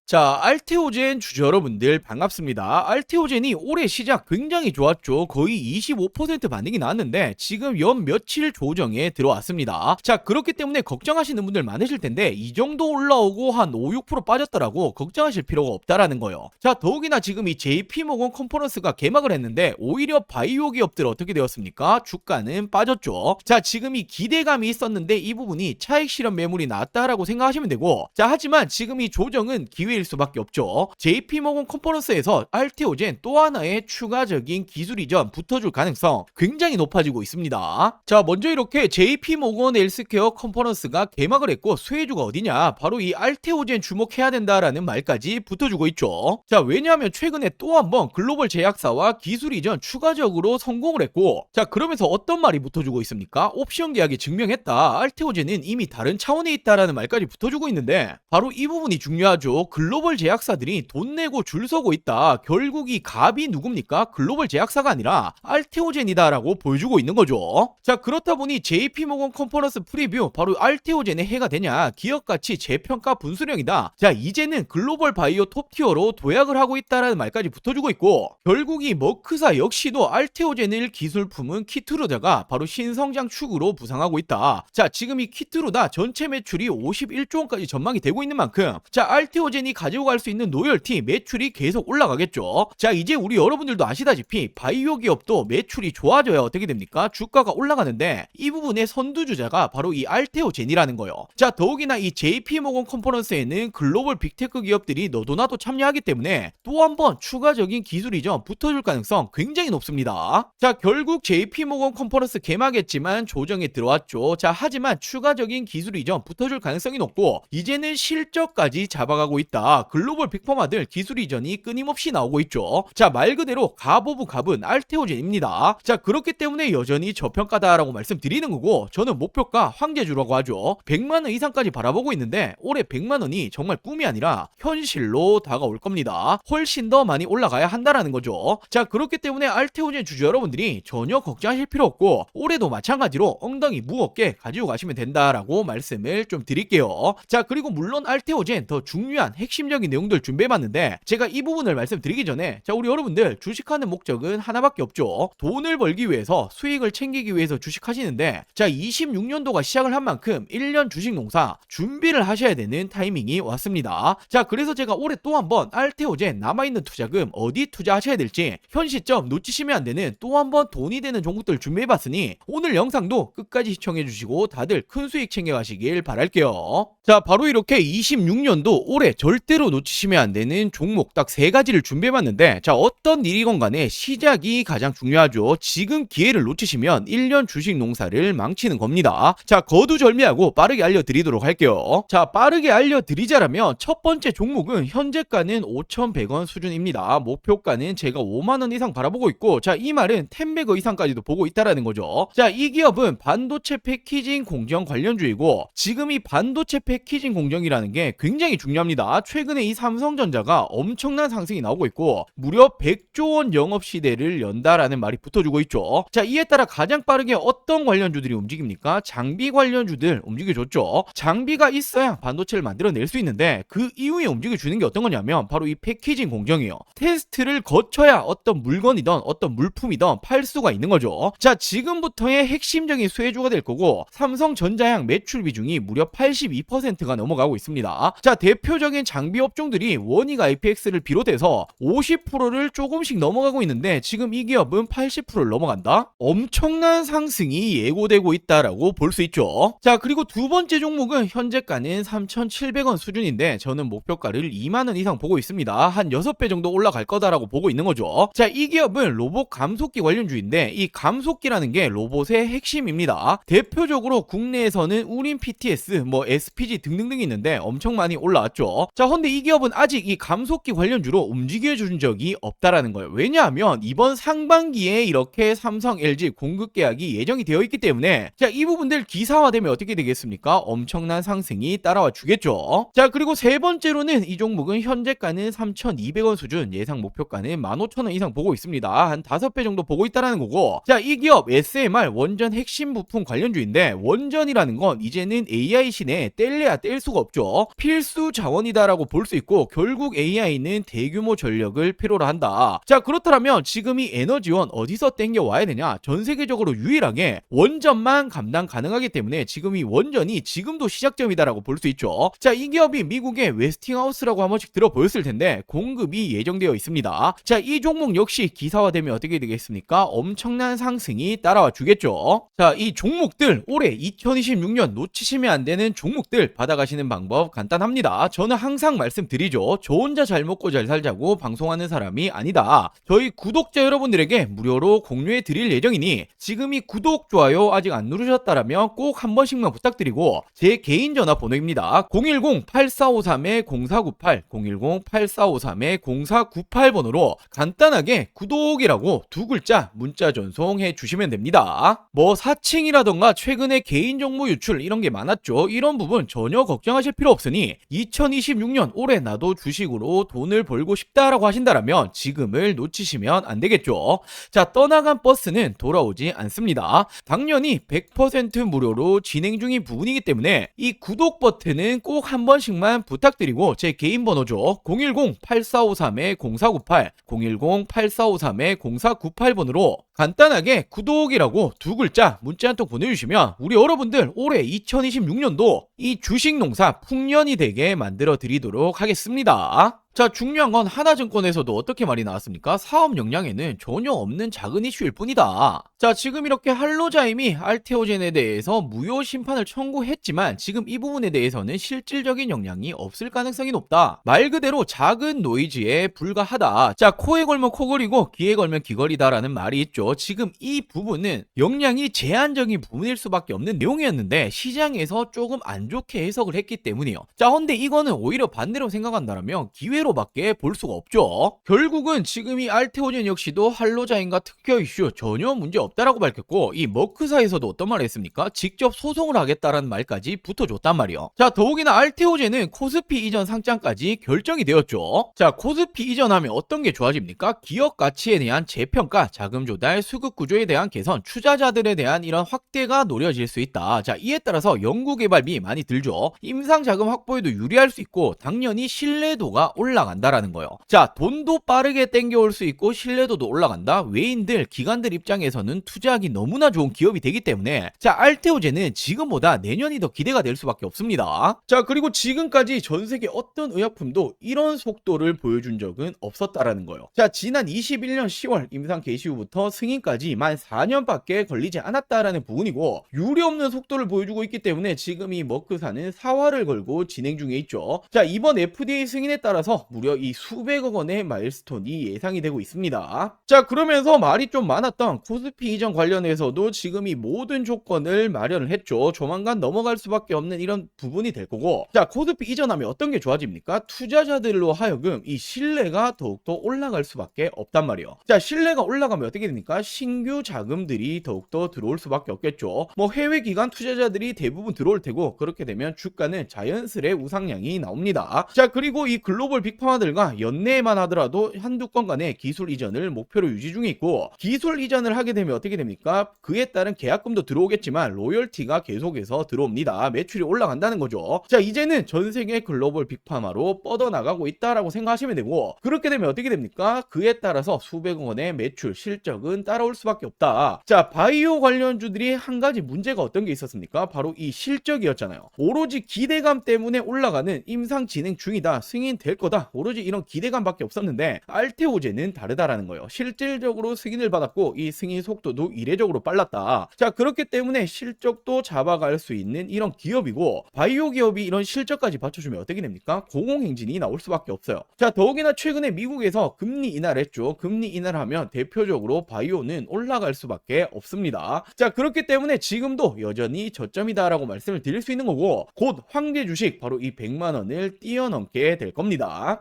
자, 알테오젠 주주 여러분들 반갑습니다. 알테오젠이 올해 시작 굉장히 좋았죠. 거의 25% 반등이 나왔는데 지금 연 며칠 조정에 들어왔습니다. 자, 그렇기 때문에 걱정하시는 분들 많으실 텐데 이 정도 올라오고 한 5, 6% 빠졌더라고 걱정하실 필요가 없다라는 거예요. 자, 더욱이나 지금 이 JP모건 컨퍼런스가 개막을 했는데 오히려 바이오 기업들 어떻게 되었습니까? 주가는 빠졌죠. 자, 지금 이 기대감이 있었는데 이 부분이 차익 실현 매물이 나왔다라고 생각하시면 되고, 자, 하지만 지금 이 조정은 기회일 수밖에 없죠. JP모건 컨퍼런스에서 알테오젠 또 하나의 추가적인 기술 이전 붙어줄 가능성 굉장히 높아지고 있습니다. 자, 먼저 이렇게 JP모건 헬스케어 컨퍼런스가 개막을 했고 수혜주가 어디냐? 바로 이 알테오젠 주목해야 된다라는 말까지 붙어주고 있죠. 자, 왜냐하면 최근에 또 한번 글로벌 제약사와 기술 이전 추가적으로 성공을 했고, 자, 그러면서 어떤 말이 붙어주고 있습니까? 옵션 계약이 증명했다. 알테오젠은 이미 다른 차원에 있다라는 말까지 붙어주고 있는데 바로 이 부분이 중요하죠. 글로벌 제약사들이 돈 내고 줄 서고 있다. 결국 이 갑이 누굽니까? 글로벌 제약사가 아니라 알테오젠이다라고 보여주고 있는 거죠. 자, 그렇다 보니 JP모건 컨퍼런스 프리뷰 바로 알테오젠의 해가 되냐? 기업가치 재평가 분수령이다. 자, 이제는 글로벌 바이오 톱티어로 도약을 하고 있다라는 말까지 붙어주고 있고, 결국 이 머크사 역시도 알테오젠을 기술품은 키트루다가 바로 신성장 축으로 부상하고 있다. 자, 지금 이 키트루다 전체 매출이 51조 원까지 전망이 되고 있는 만큼 자, 알테오젠이 가지고 갈 수 있는 로열티 매출이 계속 올라가겠죠. 자, 이제 우리 여러분들도 아시다시피 바이오 기업도 매출이 좋아져야 어떻게 됩니까? 주가가 올라가는데 이 부분의 선두주자가 바로 이 알테오젠이라는 거예요. 자, 더욱이나 이 JP모건 컨퍼런스에는 글로벌 빅테크 기업들이 너도나도 참여하기 때문에 또 한 번 추가적인 기술 이전 붙어줄 가능성 굉장히 높습니다. 자, 결국 JP모건 컨퍼런스 개막했지만 조정에 들어왔죠. 자, 하지만 추가적인 기술 이전 붙어줄 가능성이 높고 이제는 실적까지 잡아가고 있다. 글로벌 빅퍼마들 기술 이전이 끊임없이 나오고 있죠. 자, 말 그대로 갑 오브 갑은 알테오젠입니다. 자, 그렇기 때문에 여전히 저평가다라고 말씀드리는 거고, 저는 목표가 황제주라고 하죠. 100만원 이상까지 바라보고 있는데 올해 100만원이 정말 꿈이 아니라 현실로 다가올 겁니다. 훨씬 더 많이 올라가야 한다라는 거죠. 자, 그렇기 때문에 알테오젠 주주 여러분들이 전혀 걱정하실 필요 없고 올해도 마찬가지로 엉덩이 무겁게 가지고 가시면 된다라고 말씀을 좀 드릴게요. 자, 그리고 물론 알테오젠 더 중요한 핵심적인 내용들 준비해봤는데 제가 이 부분을 말씀드리기 전에 자, 우리 여러분들 주식하는 목적은 하나밖에 없죠. 돈을 벌기 위해서 수익을 챙기기 위해서 주식하시는데 자, 26년도가 시작을 한 만큼 1년 주식 농사 준비를 하셔야 되는 타이밍이 왔습니다. 자, 그래서 제가 올해 또 한번 알테오젠 남아있는 투자금 어디 투자하셔야 될지 현 시점 놓치시면 안 되는 또 한번 돈이 되는 종목들 준비해봤으니 오늘 영상도 끝까지 시청해주시고 다들 큰 수익 챙겨가시길 바랄게요. 자, 바로 이렇게 26년도 올해 절대로 놓치시면 안 되는 종목 딱 3가지를 준비해봤는데 자, 어떤 일이건 간에 시작이 가장 중요하죠. 지금 기회를 놓치시면 1년 주식 농사를 망치는 겁니다. 자, 거두절미하고 빠르게 알려드리도록 할게요. 자, 빠르게 알려드리자라면 첫 번째 종목은 현재가는 5,100원 수준입니다. 목표가는 제가 5만원 이상 바라보고 있고, 자, 이 말은 10배거 이상까지도 보고 있다라는 거죠. 자, 이 기업은 반도체 패키징 공정 관련주이고 지금 이 반도체 패키징 공정이라는 게 굉장히 중요합니다. 최근에 이 삼성전자가 엄청난 상승이 나오고 있고 무려 100조 원 영업 시대를 연다라는 말이 붙어주고 있죠. 자, 이에 따라 가장 빠르게 어떤 관련주들이 움직입니까? 장비 관련주들 움직여줬죠. 장비가 있어야 반도체를 만들어낼 수 있는데 그 이후에 움직여주는 게 어떤 거냐면 바로 이 패키징 공정이에요. 테스트를 거쳐야 어떤 물건이든 어떤 물품이든 팔 수가 있는 거죠. 자, 지금부터의 핵심적인 수혜주가 될 거고 삼성전자향 매출 비중이 무려 82%가 넘어가고 있습니다. 자, 대표적인 장비 업종들이 원익 IPX를 비롯해서 50%를 조금씩 넘어가고 있는데 지금 이 기업은 80%를 넘어간다? 엄청난 상승이 예고되고 있다라고 볼 수 있죠. 자, 그리고 두 번째 종목은 현재가는 3,700원 수준인데 저는 목표가를 2만원 이상 보고 있습니다. 한 6배 정도 올라갈 거다라고 보고 있는 거죠. 자, 이 기업은 로봇 감속기 관련주인데 이 감속기라는 게 로봇의 핵심입니다. 대표적으로 국내에서는 우린 PTS, 뭐 SPG 등등등이 있는데 엄청 많이 올라왔죠. 자, 근데 이 기업은 아직 이 감속기 관련주로 움직여준 적이 없다라는 거예요. 왜냐하면 이번 상반기에 이렇게 삼성, LG 공급 계약이 예정이 되어 있기 때문에 자, 이 부분들 기사화되면 어떻게 되겠습니까? 엄청난 상승이 따라와 주겠죠. 자, 그리고 세 번째로는 이 종목은 현재가는 3,200원 수준, 예상 목표가는 15,000원 이상 보고 있습니다. 한 5배 정도 보고 있다라는 거고, 자, 이 기업 SMR 원전 핵심 부품 관련주인데 원전이라는 건 이제는 AI 시대에 뗄래야 뗄 수가 없죠. 필수 자원이다라고 있다라고 볼 수 있고 결국 AI는 대규모 전력을 필요로 한다. 자, 그렇다면 지금 이 에너지원 어디서 땡겨 와야 되냐? 전 세계적으로 유일하게 원전만 감당 가능하기 때문에 지금 이 원전이 지금도 시작점이다라고 볼 수 있죠. 자, 이 기업이 미국의 웨스팅하우스라고 한 번씩 들어보였을 텐데 공급이 예정되어 있습니다. 자, 이 종목 역시 기사화되면 어떻게 되겠습니까? 엄청난 상승이 따라와 주겠죠. 자, 이 종목들 올해 2026년 놓치시면 안 되는 종목들 받아가시는 방법 간단합니다. 저는 항상 말씀드리죠. 저 혼자 잘 먹고 잘 살자고 방송하는 사람이 아니다. 저희 구독자 여러분들에게 무료로 공유해 드릴 예정이니 지금 이 구독, 좋아요 아직 안 누르셨다라면 꼭 한 번씩만 부탁드리고 제 개인 전화번호입니다. 010-8453-0498 010-8453-0498번으로 간단하게 구독이라고 두 글자 문자 전송해 주시면 됩니다. 뭐 사칭이라던가 최근에 개인정보 유출 이런 게 많았죠. 이런 부분 전혀 걱정하실 필요 없으니 2026년 올해 나도 주식으로 돈을 벌고 싶다라고 하신다라면 지금을 놓치시면 안 되겠죠. 자, 떠나간 버스는 돌아오지 않습니다. 당연히 100% 무료로 진행 중인 부분이기 때문에 이 구독 버튼은 꼭 한 번씩만 부탁드리고 제 개인 번호죠. 010-8453-0498 010-8453-0498번으로 간단하게 구독이라고 두 글자 문자 한 통 보내주시면 우리 여러분들 올해 2026년도 이 주식 농사 풍년이 되게 만들어 드리도록 하겠습니다. 자, 중요한 건 하나증권에서도 어떻게 말이 나왔습니까? 사업 역량에는 전혀 없는 작은 이슈일 뿐이다. 자, 지금 이렇게 할로자임이 알테오젠에 대해서 무효 심판을 청구했지만 지금 이 부분에 대해서는 실질적인 영향이 없을 가능성이 높다. 말 그대로 작은 노이즈에 불과하다. 자, 코에 걸면 코걸이고 귀에 걸면 귀걸이다라는 말이 있죠. 지금 이 부분은 영향이 제한적인 부분일 수밖에 없는 내용이었는데 시장에서 조금 안 좋게 해석을 했기 때문이요. 자, 근데 이거는 오히려 반대로 생각한다면 기회로밖에 볼 수가 없죠. 결국은 지금 이 알테오젠 역시도 할로자임과 특허 이슈 전혀 문제 없다라고 밝혔고 이 머크사에서도 어떤 말을 했습니까? 직접 소송을 하겠다라는 말까지 붙어줬단 말이요. 자, 더욱이나 알테오젠은 코스피 이전 상장까지 결정이 되었죠. 자, 코스피 이전하면 어떤 게 좋아집니까? 기업 가치에 대한 재평가, 자금 조달, 수급 구조에 대한 개선, 투자자들에 대한 이런 확대가 노려질 수 있다. 자, 이에 따라서 연구개발비 많이 들죠. 임상 자금 확보에도 유리할 수 있고 당연히 신뢰도가 올라간다라는 거예요. 자, 돈도 빠르게 땡겨올 수 있고 신뢰도도 올라간다. 외인들, 기관들 입장에서는 투자하기 너무나 좋은 기업이 되기 때문에 자, 알테오젠은 지금보다 내년이 더 기대가 될 수밖에 없습니다. 자, 그리고 지금까지 전 세계 어떤 의약품도 이런 속도를 보여준 적은 없었다라는 거예요. 자, 지난 21년 10월 임상 개시 후부터 승인까지 만 4년밖에 걸리지 않았다라는 부분이고 유례없는 속도를 보여주고 있기 때문에 지금 이 머크사는 사활을 걸고 진행 중에 있죠. 자, 이번 FDA 승인에 따라서 무려 이 수백억 원의 마일스톤이 예상이 되고 있습니다. 자, 그러면서 말이 좀 많았던 코스피 이전 관련해서도 지금 이 모든 조건을 마련을 했죠. 조만간 넘어갈 수밖에 없는 이런 부분이 될 거고 자, 코스피 이전하면 어떤 게 좋아집니까? 투자자들로 하여금 이 신뢰가 더욱더 올라갈 수밖에 없단 말이에요. 자, 신뢰가 올라가면 어떻게 됩니까? 신규 자금들이 더욱더 들어올 수밖에 없겠죠. 뭐 해외 기관 투자자들이 대부분 들어올 테고 그렇게 되면 주가는 자연스레 우상향이 나옵니다. 자, 그리고 이 글로벌 빅파마들과 연내만 하더라도 한두 건 간의 기술 이전을 목표로 유지 중에 있고 기술 이전을 하게 되면 어떻게 됩니까? 그에 따른 계약금도 들어오겠지만 로열티가 계속해서 들어옵니다. 매출이 올라간다는 거죠. 자, 이제는 전 세계 글로벌 빅파마로 뻗어나가고 있다라고 생각하시면 되고 그렇게 되면 어떻게 됩니까? 그에 따라서 수백억 원의 매출, 실적은 따라올 수밖에 없다. 자, 바이오 관련주들이 한 가지 문제가 어떤 게 있었습니까? 바로 이 실적이었잖아요. 오로지 기대감 때문에 올라가는 임상 진행 중이다, 승인될 거다, 오로지 이런 기대감밖에 없었는데 알테오젠은 다르다라는 거예요. 실질적으로 승인을 받았고 이 승인 속도도 이례적으로 빨랐다. 자, 그렇기 때문에 실적도 잡아갈 수 있는 이런 기업이고 바이오 기업이 이런 실적까지 받쳐주면 어떻게 됩니까? 공공행진이 나올 수밖에 없어요. 자, 더욱이나 최근에 미국에서 금리 인하를 했죠. 금리 인하를 하면 대표적으로 바이오는 올라갈 수밖에 없습니다. 자, 그렇기 때문에 지금도 여전히 저점이다라고 말씀을 드릴 수 있는 거고 곧 황제 주식 바로 이 100만 원을 뛰어넘게 될 겁니다.